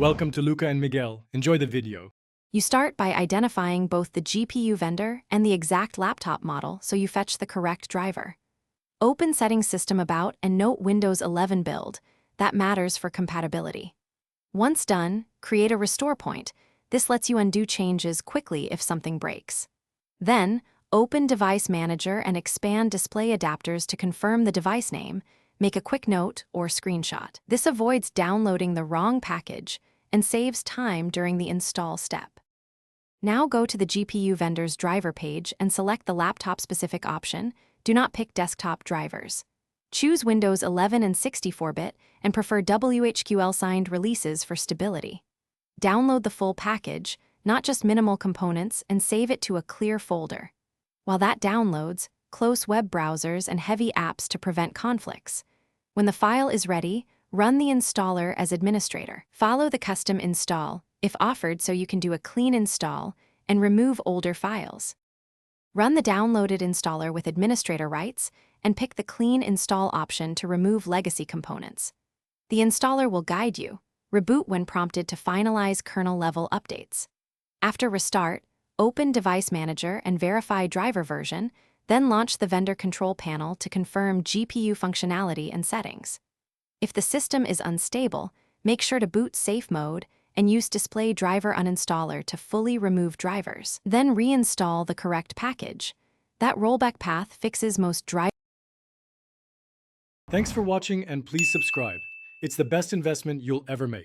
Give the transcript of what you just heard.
Welcome to Luca and Miguel. Enjoy the video. You start by identifying both the GPU vendor and the exact laptop model so you fetch the correct driver. Open Settings System About and note Windows 11 build. That matters for compatibility. Once done, create a restore point. This lets you undo changes quickly if something breaks. Then, open Device Manager and expand Display Adapters to confirm the device name. Make a quick note or screenshot. This avoids downloading the wrong package and saves time during the install step. Now go to the GPU vendor's driver page and select the laptop-specific option. Do not pick desktop drivers. Choose Windows 11 and 64-bit and prefer WHQL-signed releases for stability. Download the full package, not just minimal components, and save it to a clear folder. While that downloads, close web browsers and heavy apps to prevent conflicts. When the file is ready, run the installer as administrator. Follow the custom install, if offered, so you can do a clean install and remove older files. Run the downloaded installer with administrator rights and pick the clean install option to remove legacy components. The installer will guide you. Reboot when prompted to finalize kernel-level updates. After restart, open Device Manager and verify driver version, then launch the vendor control panel to confirm GPU functionality and settings. If the system is unstable, make sure to boot safe mode and use Display Driver Uninstaller to fully remove drivers. Then reinstall the correct package. That rollback path fixes most drivers. Thanks for watching and please subscribe. It's the best investment you'll ever make.